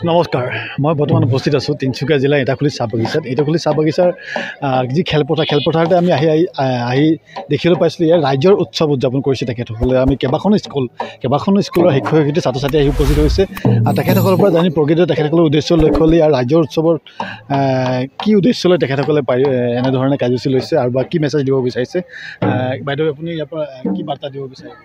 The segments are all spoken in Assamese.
নমস্কাৰ, মই বৰ্তমান উপস্থিত আছোঁ তিনিচুকীয়া জিলাৰ ইটাখুলি চাহ বাগিচাত। ইটাখুলি চাহ বাগিচাৰ যি খেলপথাৰতে আমি আহি দেখিবলৈ পাইছিলোঁ ইয়াৰ ৰাইজৰ উৎসৱ উদযাপন কৰিছে তেখেতসকলে। আমি কেইবাখনো স্কুলৰ শিক্ষক শিক্ষয়িত্ৰী ছাত্ৰ ছাত্ৰী আহি উপস্থিত হৈছে। তেখেতসকলৰ পৰা জানি প্ৰকৃত তেখেতসকলৰ উদ্দেশ্য লক্ষ্য লৈ আৰু ৰাইজৰ উৎসৱৰ কি উদ্দেশ্য লৈ তেখেতসকলে এনেধৰণে কাৰ্যসূচী লৈছে আৰু বা কি মেছেজ দিব বিচাৰিছে। বাইদেউ, আপুনি ইয়াৰ পৰা কি বাৰ্তা দিব বিচাৰে?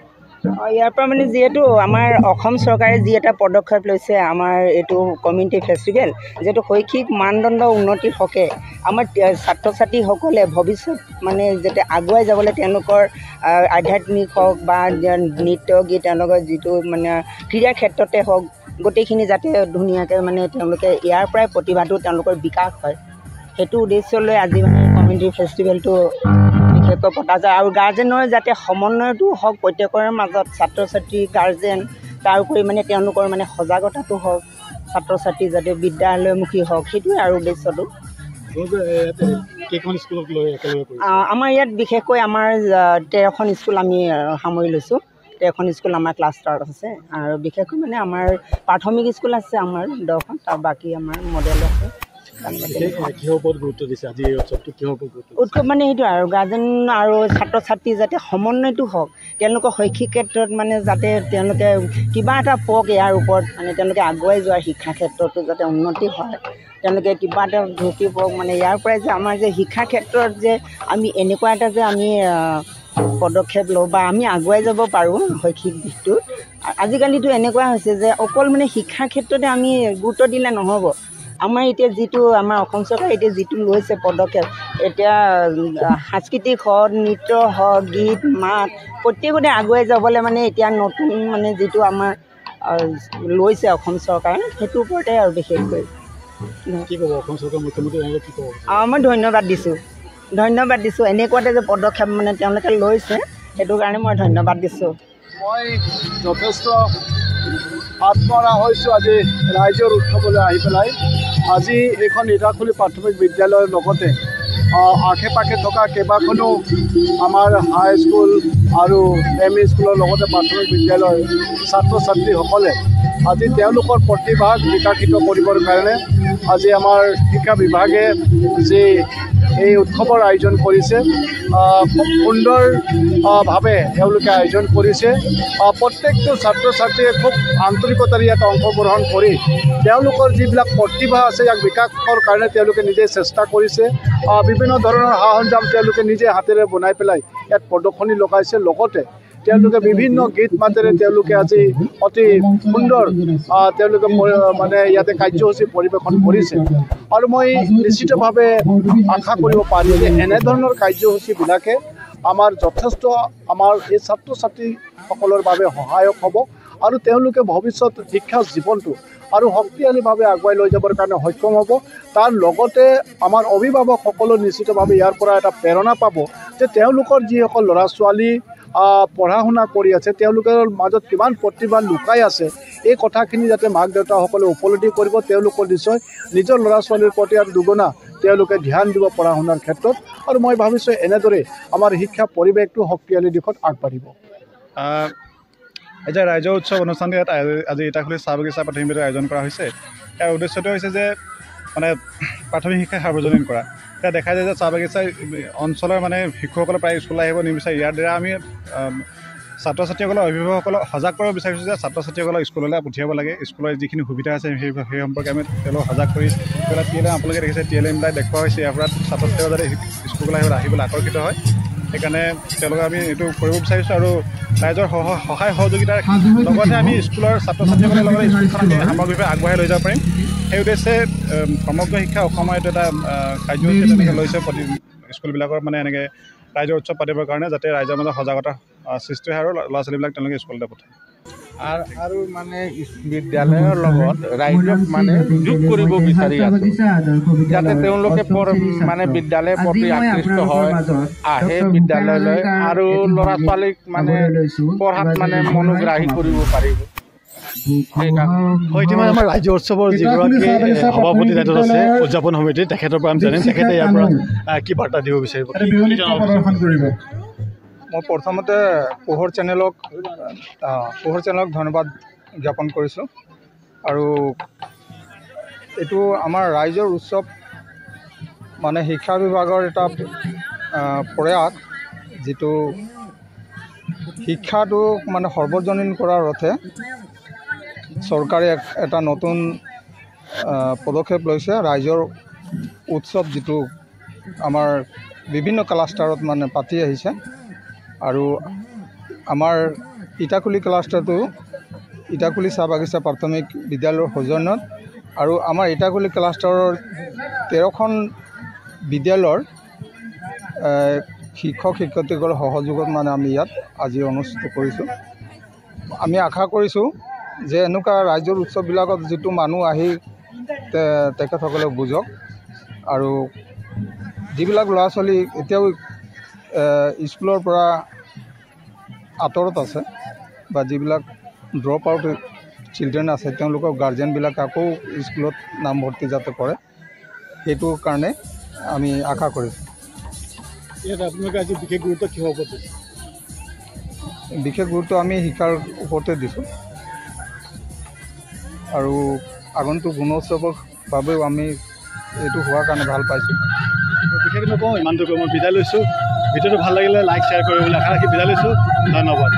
ইয়াৰ পৰা মানে যিহেতু আমাৰ অসম চৰকাৰে যি এটা পদক্ষেপ লৈছে, আমাৰ এইটো কমিউনিটি ফেষ্টিভেল, যিহেতু শৈক্ষিক মানদণ্ড উন্নতিৰ হকে আমাৰ ছাত্ৰ ছাত্ৰীসকলে ভৱিষ্যত মানে যাতে আগুৱাই যাবলৈ তেওঁলোকৰ আধ্যাত্মিক হওক বা নৃত্য গীত, তেওঁলোকৰ যিটো মানে ক্ৰীড়া ক্ষেত্ৰতে হওক, গোটেইখিনি যাতে ধুনীয়াকৈ মানে তেওঁলোকে ইয়াৰ পৰাই প্ৰতিভাটো তেওঁলোকৰ বিকাশ হয়, সেইটো উদ্দেশ্য লৈ আজি মানে কমিউনিটি ফেষ্টিভেলটো বিশেষকৈ পতা যায়। আৰু গাৰ্জেনৰ যাতে সমন্বয়টো হওক প্ৰত্যেকৰে মাজত, ছাত্ৰ ছাত্ৰী গাৰ্জেন, তাৰোপৰি মানে তেওঁলোকৰ মানে সজাগতাটো হওক, ছাত্ৰ ছাত্ৰী যাতে বিদ্যালয়মুখী হওক, সেইটোৱে আৰু উদ্দেশ্যটো। আমাৰ ইয়াত বিশেষকৈ আমাৰ 13খন স্কুল আমি সামৰি লৈছোঁ। 13খন স্কুল আমাৰ ক্লাষ্টাৰত আছে আৰু বিশেষকৈ মানে আমাৰ প্ৰাথমিক স্কুল আছে আমাৰ 10খন, তাৰ বাকী আমাৰ মডেল আছে। উৎসৱ মানে সেইটো আৰু গাৰ্জেন আৰু ছাত্ৰ ছাত্ৰী যাতে সমন্বয়টো হওক, তেওঁলোকৰ শৈক্ষিক ক্ষেত্ৰত মানে যাতে তেওঁলোকে কিবা এটা পাওক, ইয়াৰ ওপৰত মানে তেওঁলোকে আগুৱাই যোৱাৰ শিক্ষা ক্ষেত্ৰতো যাতে উন্নতি হয়, তেওঁলোকে কিবা এটা ঢুকি পাওক, মানে ইয়াৰ পৰাই যে আমাৰ যে শিক্ষা ক্ষেত্ৰত যে আমি এনেকুৱা এটা যে আমি পদক্ষেপ লওঁ বা আমি আগুৱাই যাব পাৰোঁ শৈক্ষিক দিশটোত। আজিকালিতো এনেকুৱা হৈছে যে অকল মানে শিক্ষাৰ ক্ষেত্ৰতে আমি গুৰুত্ব দিলে নহ'ব। আমাৰ এতিয়া যিটো আমাৰ অসম চৰকাৰে এতিয়া যিটো লৈছে পদক্ষেপ, এতিয়া সাংস্কৃতিক হওক, নৃত্য হওক, গীত মাত, প্ৰত্যেকতে আগুৱাই যাবলৈ মানে এতিয়া নতুন মানে যিটো আমাৰ লৈছে অসম চৰকাৰে, সেইটোৰ ওপৰতে আৰু বিশেষকৈ কি ক'ব অসম চৰকাৰ মুখ্যমন্ত্ৰী কি ক'ব? মই ধন্যবাদ দিছোঁ এনেকুৱাতে যে পদক্ষেপ মানে তেওঁলোকে লৈছে, সেইটো কাৰণে মই ধন্যবাদ দিছোঁ। মই যথেষ্ট আত্মহাৰা হৈছোঁ আজি ৰাইজৰ উৎসৱলৈ আহি পেলাই। আজি এইখন ইটাখুলি প্ৰাথমিক বিদ্যালয়ৰ লগতে আশে পাশে থকা কেইবাখনো আমাৰ হাইস্কুল আৰু এম ই স্কুলৰ লগতে প্ৰাথমিক বিদ্যালয়ৰ ছাত্ৰ ছাত্ৰীসকলে আজি তেওঁলোকৰ প্ৰতিভাক বিকশিত কৰিবৰ কাৰণে আজি আমাৰ শিক্ষা বিভাগে যি এই উৎসৱৰ আয়োজন কৰিছে, খুব সুন্দৰভাৱে তেওঁলোকে আয়োজন কৰিছে। প্ৰত্যেকটো ছাত্ৰ ছাত্ৰীয়ে খুব আন্তৰিকতাৰে ইয়াত অংশগ্ৰহণ কৰি তেওঁলোকৰ যিবিলাক প্ৰতিভা আছে ইয়াক বিকাশৰ কাৰণে তেওঁলোকে নিজে চেষ্টা কৰিছে। বিভিন্ন ধৰণৰ সা সৰঞ্জাম তেওঁলোকে নিজে হাতেৰে বনাই পেলাই ইয়াত প্ৰদৰ্শনী লগাইছে। লগতে তেওঁলোকে বিভিন্ন গীত মাতেৰে তেওঁলোকে আজি অতি সুন্দৰ তেওঁলোকে মানে ইয়াতে কাৰ্যসূচী পৰিৱেশন কৰিছে। আৰু মই নিশ্চিতভাৱে আশা কৰিব পাৰি যে এনেধৰণৰ কাৰ্যসূচীবিলাকে আমাৰ যথেষ্ট আমাৰ এই ছাত্ৰ ছাত্ৰীসকলৰ বাবে সহায়ক হ'ব আৰু তেওঁলোকে ভৱিষ্যত শিক্ষা জীৱনটো আৰু শক্তিশালীভাৱে আগুৱাই লৈ যাবৰ কাৰণে সক্ষম হ'ব। তাৰ লগতে আমাৰ অভিভাৱকসকলেও নিশ্চিতভাৱে ইয়াৰ পৰা এটা প্ৰেৰণা পাব যে তেওঁলোকৰ যিসকল ল'ৰা ছোৱালী পঢ়া শুনা কৰি আছে, তেওঁলোকৰ মাজত কিমান প্ৰতিভা লুকাই আছে, এই কথাখিনি যাতে মাক দেউতাকসকলে উপলব্ধি কৰিব, তেওঁলোকৰ নিশ্চয় নিজৰ ল'ৰা ছোৱালীৰ প্ৰতি আৰু দুগুণা তেওঁলোকে ধ্যান দিব পঢ়া শুনাৰ ক্ষেত্ৰত। আৰু মই ভাবিছোঁ এনেদৰে আমাৰ শিক্ষা পৰিৱেশটো শক্তিশালী দিশত আগবাঢ়িব। এতিয়া ৰাইজৰ উৎসৱ অনুষ্ঠানটো ইয়াত আজি ইটাখুলি চাহ বাগিচা প্ৰাথমিক বিদ্যালয়ত আয়োজন কৰা হৈছে। ইয়াৰ উদ্দেশ্যটো হৈছে যে মানে প্ৰাথমিক শিক্ষা সাৰ্বজনীন কৰা। এতিয়া দেখা যায় যে চাহ বাগিচা অঞ্চলৰ মানে শিশুসকলে প্ৰায় স্কুললৈ আহিব নিবিচাৰে। ইয়াৰ দ্বাৰা আমি ছাত্ৰ ছাত্ৰীসকলক অভিভাৱকসকলক সজাগ কৰিব বিচাৰিছোঁ যে ছাত্ৰ ছাত্ৰীসকলক স্কুললৈ পঠিয়াব লাগে। স্কুলৰ যিখিনি সুবিধা আছে সেই সম্পৰ্কে আমি তেওঁলোকক সজাগ কৰি পেলাই TLM আপোনালোকে দেখিছে TLM বিলাক দেখুওৱা হৈছে। ইয়াৰ পৰা ছাত্ৰ ছাত্ৰীসকলে যাতে স্কুললৈ আহিবলৈ আকৰ্ষিত হয়, সেইকাৰণে তেওঁলোকে আমি এইটো কৰিব বিচাৰিছোঁ। আৰু ৰাইজৰ সহায় সহযোগিতাৰ লগতে আমি স্কুলৰ ছাত্ৰ ছাত্ৰীসকলৰ লগতে স্কুলখন আমি সামগ্ৰিকভাৱে আগবঢ়াই লৈ যাব পাৰিম। সেই উদ্দেশ্যে সমগ্ৰ শিক্ষা অসমৰ এইটো এটা কাৰ্যসূচী তেনেকৈ লৈছে প্ৰতি স্কুলবিলাকৰ মানে এনেকৈ ৰাইজৰ উৎসৱ পাতিবৰ কাৰণে, যাতে ৰাইজৰ মাজত সজাগতা সৃষ্টি হয় আৰু ল'ৰা ছোৱালীবিলাক তেওঁলোকে স্কুললৈ পঠায়। আৰু মানে বিদ্যালয়ৰ লগত ৰাইজক মানে যোগ কৰিব বিচাৰি আছোঁ, যাতে তেওঁলোকে মানে বিদ্যালয়ৰ প্ৰতি আকৃষ্ট হয়, আহে বিদ্যালয়লৈ আৰু ল'ৰা ছোৱালীক মানে পঢ়াত মানে মনোগ্ৰাহী কৰিব পাৰিব। ইতিমধ্যে আমাৰ ৰাজ্য উৎসৱৰ যিগৰাকী সভাপতি দায়িত্বত আছে উদযাপন সমিতিৰ, তেখেতৰ পৰা আমি জানিম তেখেতে ইয়াৰ পৰা কি বাৰ্তা দিব বিচাৰিব। মই প্ৰথমতে পোহৰ চেনেলক ধন্যবাদ জ্ঞাপন কৰিছোঁ। আৰু এইটো আমাৰ ৰাইজৰ উৎসৱ মানে শিক্ষা বিভাগৰ এটা প্ৰয়াস যিটো শিক্ষাটো মানে সৰ্বজনীন কৰাৰ অৰ্থে চৰকাৰে এটা নতুন পদক্ষেপ লৈছে। ৰাইজৰ উৎসৱ যিটো আমাৰ বিভিন্ন ক্লাষ্টাৰত মানে পাতি আহিছে আৰু আমাৰ ইটাখুলি ক্লাষ্টাৰটো ইটাখুলি চাহ বাগিচা প্ৰাথমিক বিদ্যালয়ৰ সৌজন্যত আৰু আমাৰ ইটাখুলি ক্লাষ্টাৰৰ 13খন বিদ্যালয়ৰ শিক্ষক শিক্ষয়িত্ৰীসকলৰ সহযোগত মানে আমি ইয়াত আজি অনুষ্ঠিত কৰিছোঁ। আমি আশা কৰিছোঁ যে এনেকুৱা ৰাইজৰ উৎসৱবিলাকত যিটো মানুহ আহি তেখেতসকলে বুজক আৰু যিবিলাক ল'ৰা ছোৱালী এতিয়াও স্কুলৰ পৰা আঁতৰত আছে বা যিবিলাক ড্ৰপ আউট চিলড্ৰেন আছে তেওঁলোকৰ গাৰ্জেনবিলাক আকৌ স্কুলত নামভৰ্তি যাতে কৰে সেইটো কাৰণে আমি আশা কৰিছোঁ। ইয়াত আপোনালোকে আজি বিশেষ গুৰুত্ব কিহৰ ওপৰত দিছে? বিশেষ গুৰুত্ব আমি শিক্ষাৰ ওপৰতে দিছোঁ আৰু আগন্তুক গুণোৎসৱৰ বাবেও আমি এইটো হোৱাৰ কাৰণে ভাল পাইছোঁ। বিশেষ নকওঁ, ইমানটো মই বিদায় লৈছোঁ। ভিডিঅ'টো ভাল লাগিলে লাইক শ্বেয়াৰ কৰিবলৈ আশা ৰাখি বিদায় লৈছোঁ। ধন্যবাদ।